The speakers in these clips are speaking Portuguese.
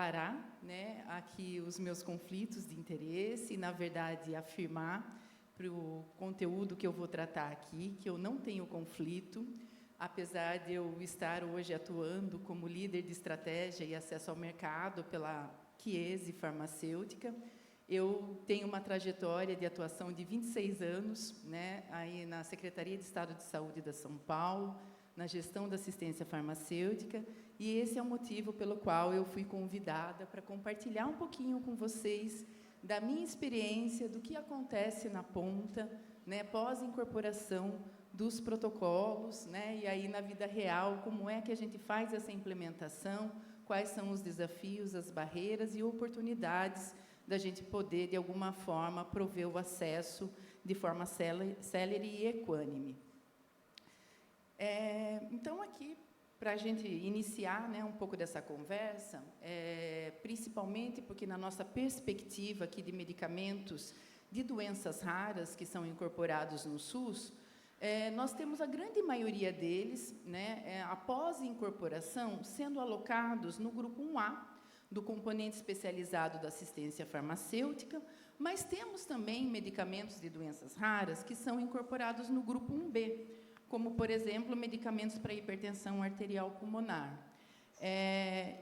declarar, né, aqui os meus conflitos de interesse e, na verdade, afirmar para o conteúdo que eu vou tratar aqui, que eu não tenho conflito, apesar de eu estar hoje atuando como líder de estratégia e acesso ao mercado pela Chiesi Farmacêutica. Eu tenho uma trajetória de atuação de 26 anos, né, aí na Secretaria de Estado de Saúde da São Paulo, na gestão da assistência farmacêutica, e esse é o motivo pelo qual eu fui convidada para compartilhar um pouquinho com vocês da minha experiência, do que acontece na ponta, né, pós-incorporação dos protocolos, né, e aí na vida real, como é que a gente faz essa implementação, quais são os desafios, as barreiras e oportunidades da gente poder, de alguma forma, prover o acesso de forma célere e equânime. Então, aqui, para a gente iniciar, né, um pouco dessa conversa, principalmente porque, na nossa perspectiva aqui de medicamentos de doenças raras que são incorporados no SUS, nós temos a grande maioria deles, né, após incorporação, sendo alocados no grupo 1A, do componente especializado da assistência farmacêutica, mas temos também medicamentos de doenças raras que são incorporados no grupo 1B, como, por exemplo, medicamentos para hipertensão arterial pulmonar.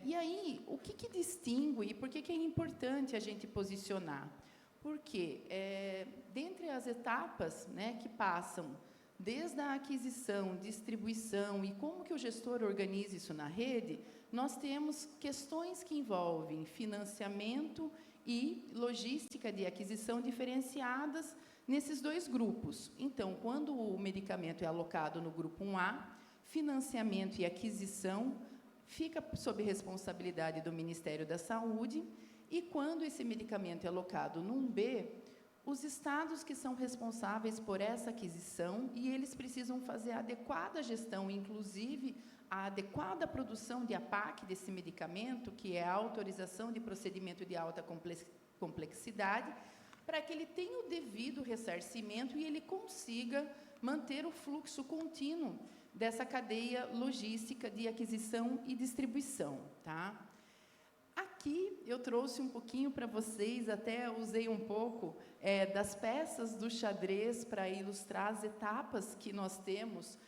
E aí, o que distingue e por que é importante a gente posicionar? Porque, dentre as etapas, né, que passam desde a aquisição, distribuição e como que o gestor organiza isso na rede, nós temos questões que envolvem financiamento e logística de aquisição diferenciadas nesses dois grupos. Então, quando o medicamento é alocado no grupo 1A, financiamento e aquisição fica sob responsabilidade do Ministério da Saúde, e quando esse medicamento é alocado no 1B, os estados que são responsáveis por essa aquisição, e eles precisam fazer a adequada gestão, inclusive a adequada produção de APAC desse medicamento, que é a autorização de procedimento de alta complexidade, para que ele tenha o devido ressarcimento e ele consiga manter o fluxo contínuo dessa cadeia logística de aquisição e distribuição, tá? Aqui eu trouxe um pouquinho para vocês, até usei um pouco das peças do xadrez para ilustrar as etapas que nós temos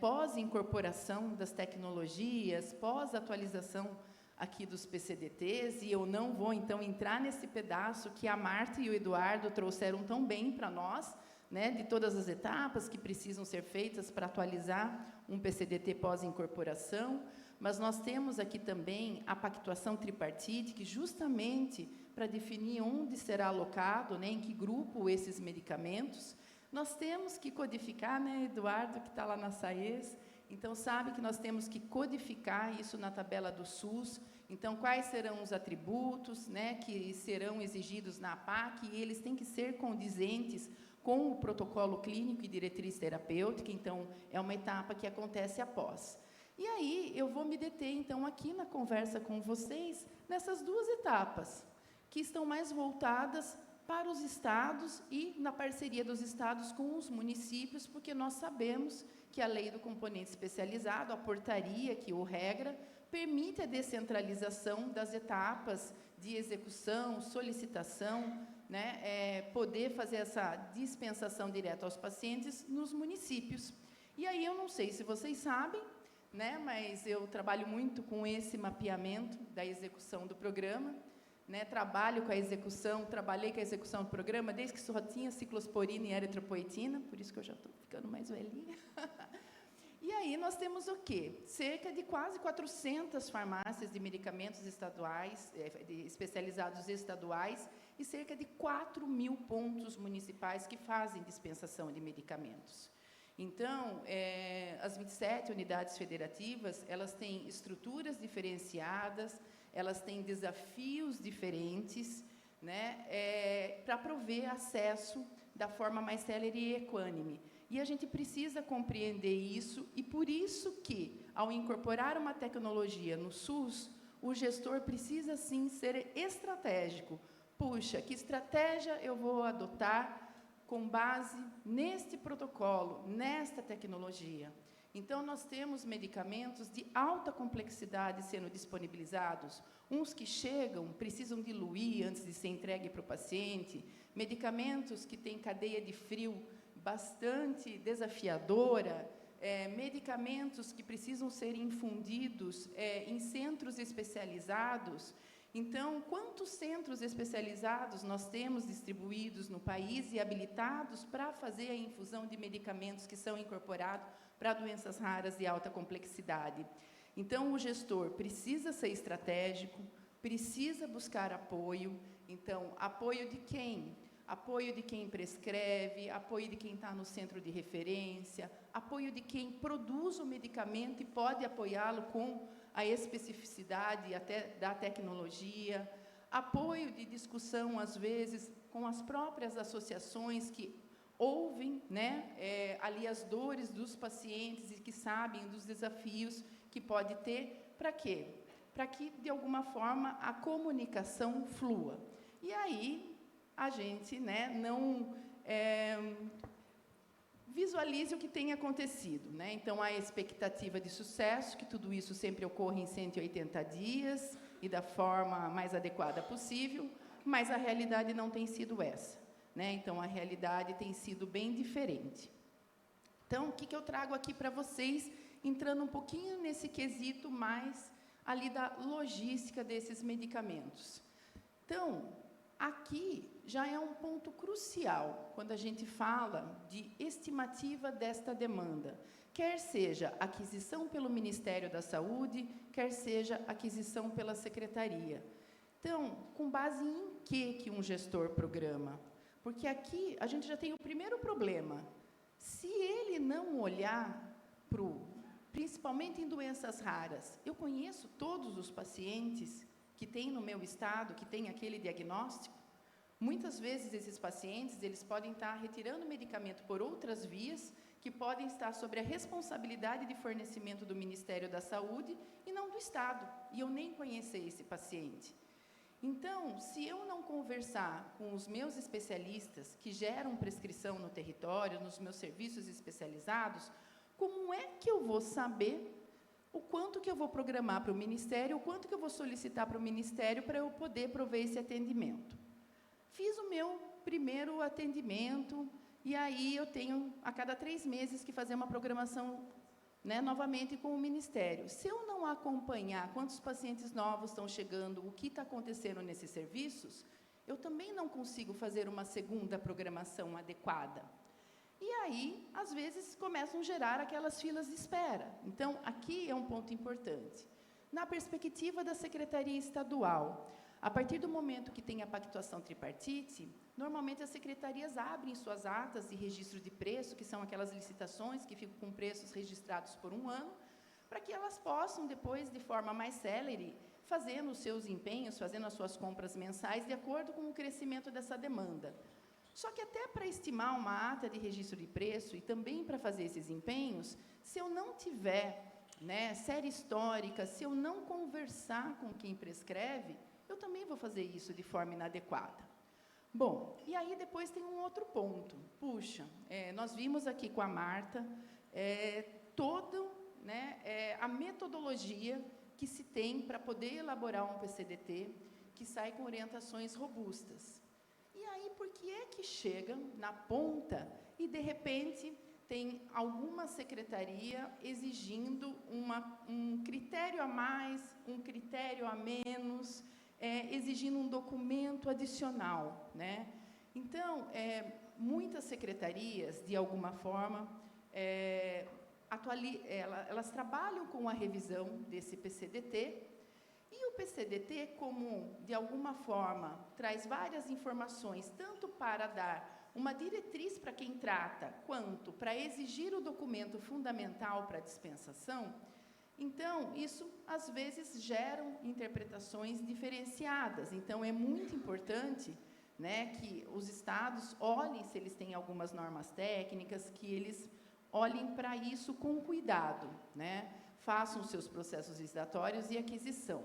pós-incorporação das tecnologias, pós-atualização aqui dos PCDTs, e eu não vou, então, entrar nesse pedaço que a Marta e o Eduardo trouxeram tão bem para nós, né, de todas as etapas que precisam ser feitas para atualizar um PCDT pós-incorporação, mas nós temos aqui também a pactuação tripartite, que justamente para definir onde será alocado, né, em que grupo esses medicamentos. Nós temos que codificar, né, Eduardo, que está lá na SAES, então sabe que nós temos que codificar isso na tabela do SUS. Então, quais serão os atributos, né, que serão exigidos na APAC, e eles têm que ser condizentes com o protocolo clínico e diretriz terapêutica. Então, é uma etapa que acontece após. E aí, eu vou me deter, então, aqui na conversa com vocês, nessas duas etapas, que estão mais voltadas para os estados e na parceria dos estados com os municípios, porque nós sabemos que a lei do componente especializado, a portaria que o regra, permite a descentralização das etapas de execução, solicitação, né, poder fazer essa dispensação direta aos pacientes nos municípios. E aí, eu não sei se vocês sabem, né, mas eu trabalho muito com esse mapeamento da execução do programa, né, trabalhei com a execução do programa desde que só tinha ciclosporina e eritropoetina, por isso que eu já estou ficando mais velhinha. E aí nós temos o quê? Cerca de quase 400 farmácias de medicamentos estaduais, especializados estaduais, e cerca de 4.000 pontos municipais que fazem dispensação de medicamentos. Então, as 27 unidades federativas, elas têm estruturas diferenciadas, elas têm desafios diferentes, né, para prover acesso da forma mais célere e equânime. E a gente precisa compreender isso, e por isso que, ao incorporar uma tecnologia no SUS, o gestor precisa, sim, ser estratégico. Puxa, que estratégia eu vou adotar com base neste protocolo, nesta tecnologia? Então, nós temos medicamentos de alta complexidade sendo disponibilizados, uns que chegam, precisam diluir antes de ser entregue para o paciente, medicamentos que têm cadeia de frio bastante desafiadora, medicamentos que precisam ser infundidos em centros especializados. Então, quantos centros especializados nós temos distribuídos no país e habilitados para fazer a infusão de medicamentos que são incorporados para doenças raras de alta complexidade? Então, o gestor precisa ser estratégico, precisa buscar apoio. Então, apoio de quem? Apoio de quem prescreve, apoio de quem está no centro de referência, apoio de quem produz o medicamento e pode apoiá-lo com a especificidade até da tecnologia, apoio de discussão, às vezes, com as próprias associações que ouvem, né, ali as dores dos pacientes e que sabem dos desafios que pode ter. Para quê? Para que, de alguma forma, a comunicação flua. E aí, a gente, né, não visualize o que tem acontecido, né? Então, há expectativa de sucesso, que tudo isso sempre ocorra em 180 dias e da forma mais adequada possível, mas a realidade não tem sido essa, né? Então, a realidade tem sido bem diferente. Então, o que eu trago aqui para vocês, entrando um pouquinho nesse quesito mais ali da logística desses medicamentos. Então, aqui já é um ponto crucial quando a gente fala de estimativa desta demanda, quer seja aquisição pelo Ministério da Saúde, quer seja aquisição pela Secretaria. Então, com base em que um gestor programa? Porque aqui a gente já tem o primeiro problema. Se ele não olhar para principalmente em doenças raras, eu conheço todos os pacientes que tem no meu estado, que tem aquele diagnóstico. Muitas vezes, esses pacientes, eles podem estar retirando medicamento por outras vias, que podem estar sobre a responsabilidade de fornecimento do Ministério da Saúde e não do Estado, e eu nem conhecer esse paciente. Então, se eu não conversar com os meus especialistas, que geram prescrição no território, nos meus serviços especializados, como é que eu vou saber o quanto que eu vou programar para o Ministério, o quanto que eu vou solicitar para o Ministério para eu poder prover esse atendimento? Fiz o meu primeiro atendimento, e aí eu tenho, a cada 3 meses, que fazer uma programação, né, novamente com o Ministério. Se eu não acompanhar quantos pacientes novos estão chegando, o que está acontecendo nesses serviços, eu também não consigo fazer uma segunda programação adequada. E aí, às vezes, começam a gerar aquelas filas de espera. Então, aqui é um ponto importante. Na perspectiva da Secretaria Estadual, a partir do momento que tem a pactuação tripartite, normalmente as secretarias abrem suas atas de registro de preço, que são aquelas licitações que ficam com preços registrados por 1 ano, para que elas possam, depois, de forma mais célere, fazendo os seus empenhos, fazendo as suas compras mensais, de acordo com o crescimento dessa demanda. Só que até para estimar uma ata de registro de preço e também para fazer esses empenhos, se eu não tiver, né, série histórica, se eu não conversar com quem prescreve, eu também vou fazer isso de forma inadequada. Bom, e aí depois tem um outro ponto. Puxa, nós vimos aqui com a Marta toda, né, a metodologia que se tem para poder elaborar um PCDT que sai com orientações robustas. E aí, por que é que chega na ponta e, de repente, tem alguma secretaria exigindo um critério a mais, um critério a menos, exigindo um documento adicional, né? Então, muitas secretarias, de alguma forma, elas trabalham com a revisão desse PCDT, e o PCDT, como, de alguma forma, traz várias informações, tanto para dar uma diretriz para quem trata, quanto para exigir o documento fundamental para a dispensação, então, isso, às vezes, gera interpretações diferenciadas. Então, é muito importante, né, que os estados olhem se eles têm algumas normas técnicas, que eles olhem para isso com cuidado, né? Façam os seus processos licitatórios e aquisição.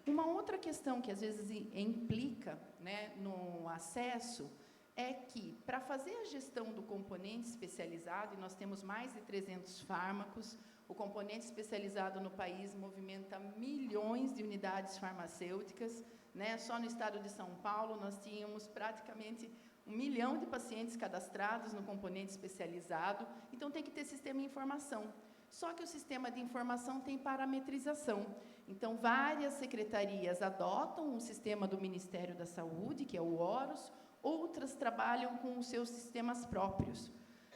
Uma outra questão que, às vezes, implica, né, no acesso é que, para fazer a gestão do componente especializado, e nós temos mais de 300 fármacos, O componente especializado no país movimenta milhões de unidades farmacêuticas, né? Só no estado de São Paulo, nós tínhamos praticamente 1 milhão de pacientes cadastrados no componente especializado, então tem que ter sistema de informação. Só que o sistema de informação tem parametrização. Então, várias secretarias adotam o sistema do Ministério da Saúde, que é o Horus, outras trabalham com os seus sistemas próprios.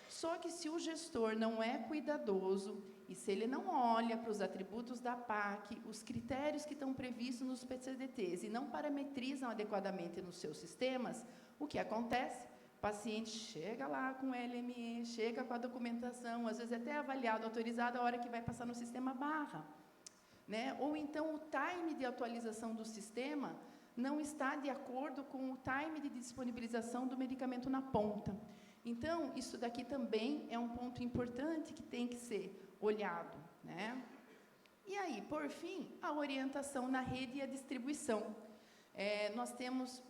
Só que se o gestor não é cuidadoso e se ele não olha para os atributos da PAC, os critérios que estão previstos nos PCDTs e não parametrizam adequadamente nos seus sistemas, o que acontece? O paciente chega lá com o LME, chega com a documentação, às vezes até avaliado, autorizado, a hora que vai passar no sistema barra. Né? Ou então o time de atualização do sistema não está de acordo com o time de disponibilização do medicamento na ponta. Então, isso daqui também é um ponto importante que tem que ser olhado, né? E aí, por fim, a orientação na rede e a distribuição. Nós temos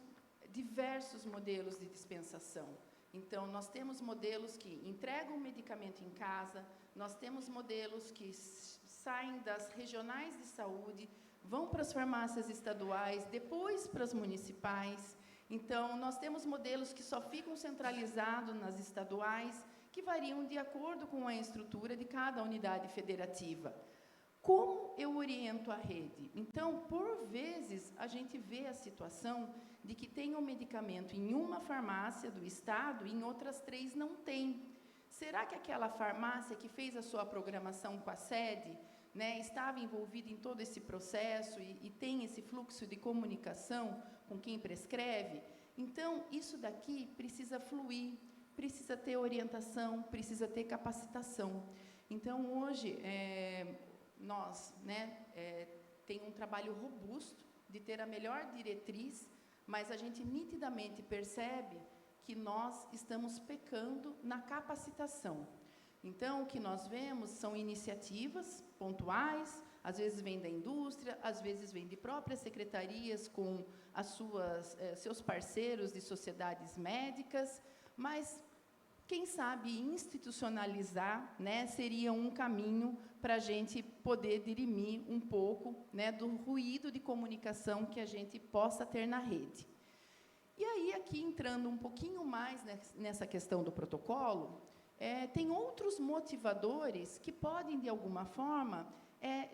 diversos modelos de dispensação. Então, nós temos modelos que entregam o medicamento em casa, nós temos modelos que saem das regionais de saúde, vão para as farmácias estaduais, depois para as municipais. Então, nós temos modelos que só ficam centralizados nas estaduais, que variam de acordo com a estrutura de cada unidade federativa. Como eu oriento a rede? Então, por vezes, a gente vê a situação de que tem um medicamento em uma farmácia do estado e em outras 3 não tem. Será que aquela farmácia que fez a sua programação com a sede, né, estava envolvida em todo esse processo e tem esse fluxo de comunicação com quem prescreve? Então, isso daqui precisa fluir, precisa ter orientação, precisa ter capacitação. Então, hoje, nós, né, tem um trabalho robusto de ter a melhor diretriz, mas a gente nitidamente percebe que nós estamos pecando na capacitação. Então, o que nós vemos são iniciativas pontuais, às vezes vem da indústria, às vezes vem de próprias secretarias com seus parceiros de sociedades médicas, mas, quem sabe, institucionalizar, né, seria um caminho para a gente poder dirimir um pouco, né, do ruído de comunicação que a gente possa ter na rede. E aí, aqui, entrando um pouquinho mais nessa questão do protocolo, tem outros motivadores que podem, de alguma forma,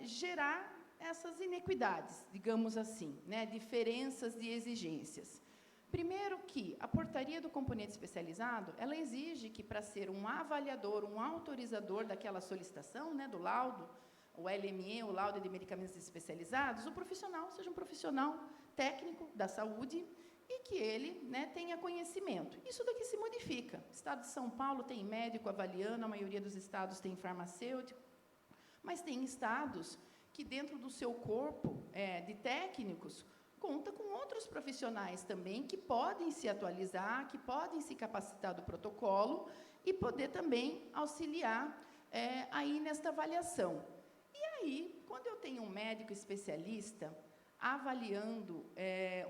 gerar essas inequidades, digamos assim, né, diferenças de exigências. Primeiro que a portaria do componente especializado, ela exige que, para ser um avaliador, um autorizador daquela solicitação, né, do laudo, o LME, o laudo de medicamentos especializados, o profissional seja um profissional técnico da saúde e que ele, né, tenha conhecimento. Isso daqui se modifica. O estado de São Paulo tem médico avaliando, a maioria dos estados tem farmacêutico, mas tem estados que, dentro do seu corpo de técnicos, conta com outros profissionais também que podem se atualizar, que podem se capacitar do protocolo e poder também auxiliar aí nesta avaliação. E aí, quando eu tenho um médico especialista avaliando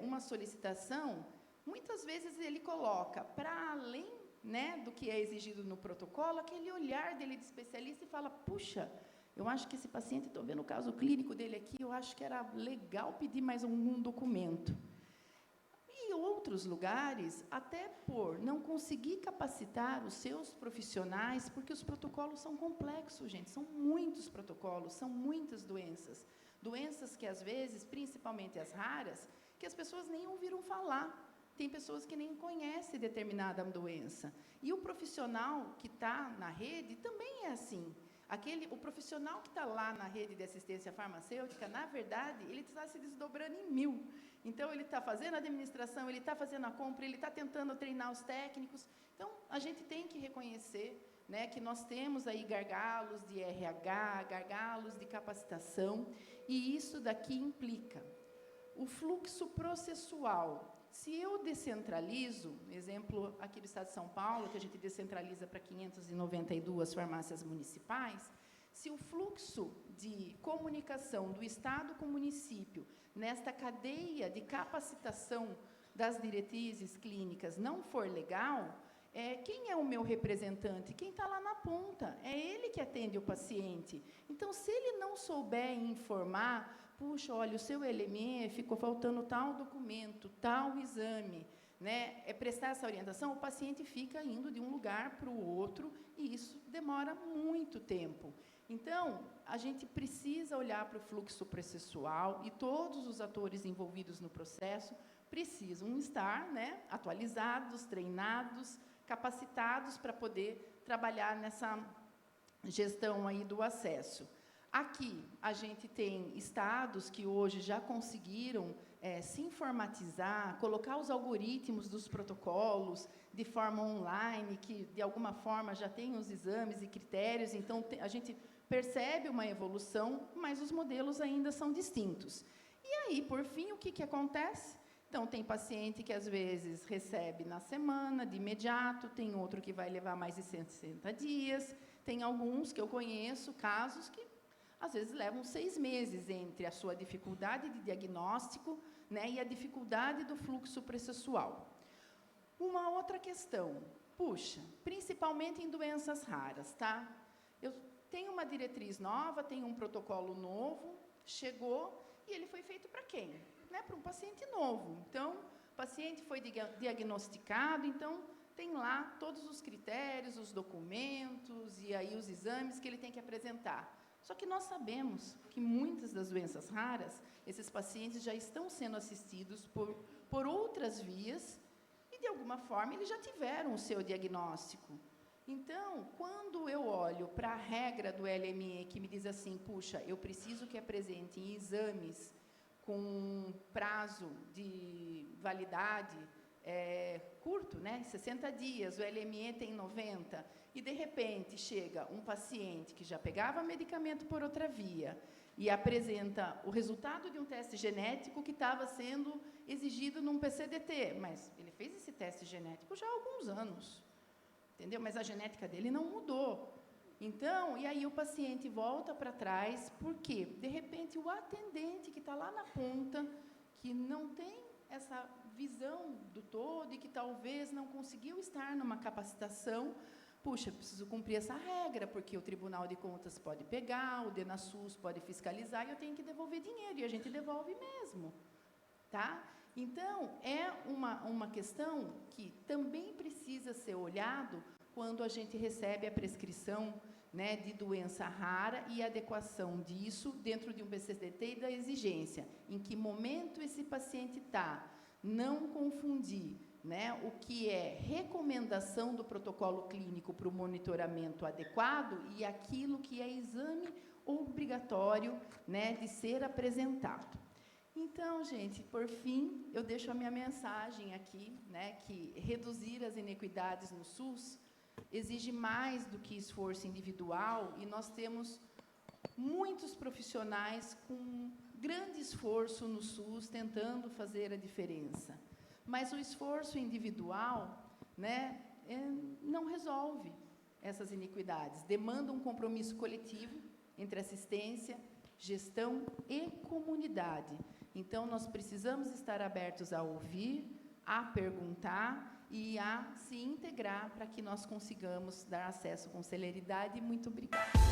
uma solicitação, muitas vezes ele coloca, para além, né, do que é exigido no protocolo, aquele olhar dele de especialista e fala, puxa, eu acho que esse paciente, estou vendo o caso clínico dele aqui, eu acho que era legal pedir mais um documento. E em outros lugares, até por não conseguir capacitar os seus profissionais, porque os protocolos são complexos, gente, são muitos protocolos, são muitas doenças. Doenças que, às vezes, principalmente as raras, que as pessoas nem ouviram falar. Tem pessoas que nem conhecem determinada doença. E o profissional que está na rede também é assim. O profissional que está lá na rede de assistência farmacêutica, na verdade, ele está se desdobrando em 1000. Então, ele está fazendo a administração, ele está fazendo a compra, ele está tentando treinar os técnicos. Então, a gente tem que reconhecer, né, que nós temos aí gargalos de RH, gargalos de capacitação, e isso daqui implica o fluxo processual. Se eu descentralizo, exemplo aqui do estado de São Paulo, que a gente descentraliza para 592 farmácias municipais, se o fluxo de comunicação do estado com o município, nesta cadeia de capacitação das diretrizes clínicas, não for legal, Quem é o meu representante? Quem está lá na ponta. É ele que atende o paciente. Então, se ele não souber informar, puxa, olha, o seu LME ficou faltando tal documento, tal exame, né? Prestar essa orientação, o paciente fica indo de um lugar para o outro e isso demora muito tempo. Então, a gente precisa olhar para o fluxo processual e todos os atores envolvidos no processo precisam estar, né, atualizados, treinados, capacitados para poder trabalhar nessa gestão aí do acesso. Aqui, a gente tem estados que hoje já conseguiram se informatizar, colocar os algoritmos dos protocolos de forma online, que, de alguma forma, já tem os exames e critérios, então, a gente percebe uma evolução, mas os modelos ainda são distintos. E aí, por fim, o que acontece? Então, tem paciente que, às vezes, recebe na semana, de imediato, tem outro que vai levar mais de 160 dias, tem alguns que eu conheço, casos que, às vezes, levam 6 meses entre a sua dificuldade de diagnóstico, né, e a dificuldade do fluxo processual. Uma outra questão, puxa, principalmente em doenças raras, tá? Eu tenho uma diretriz nova, tenho um protocolo novo, chegou, e ele foi feito para quem? Né, para um paciente novo. Então, o paciente foi diagnosticado, então, tem lá todos os critérios, os documentos e aí os exames que ele tem que apresentar. Só que nós sabemos que muitas das doenças raras, esses pacientes já estão sendo assistidos por outras vias e, de alguma forma, eles já tiveram o seu diagnóstico. Então, quando eu olho para a regra do LME que me diz assim, puxa, eu preciso que apresentem exames com prazo de validade curto, né, 60 dias, o LME tem 90, e, de repente, chega um paciente que já pegava medicamento por outra via e apresenta o resultado de um teste genético que estava sendo exigido num PCDT, mas ele fez esse teste genético já há alguns anos, entendeu? Mas a genética dele não mudou. Então, e aí o paciente volta para trás, porque, de repente, o atendente que está lá na ponta, que não tem essa visão do todo e que talvez não conseguiu estar numa capacitação, puxa, preciso cumprir essa regra, porque o Tribunal de Contas pode pegar, o DENASUS pode fiscalizar e eu tenho que devolver dinheiro, e a gente devolve mesmo, tá? Então, é uma questão que também precisa ser olhado quando a gente recebe a prescrição, né, de doença rara e a adequação disso dentro de um PCDT e da exigência. Em que momento esse paciente está? Não confundir, né, o que é recomendação do protocolo clínico para o monitoramento adequado e aquilo que é exame obrigatório, né, de ser apresentado. Então, gente, por fim, eu deixo a minha mensagem aqui, né, que reduzir as inequidades no SUS exige mais do que esforço individual e nós temos muitos profissionais com grande esforço no SUS tentando fazer a diferença. Mas o esforço individual, né, não resolve essas iniquidades, demanda um compromisso coletivo entre assistência, gestão e comunidade. Então, nós precisamos estar abertos a ouvir, a perguntar e a se integrar para que nós consigamos dar acesso com celeridade. Muito obrigada.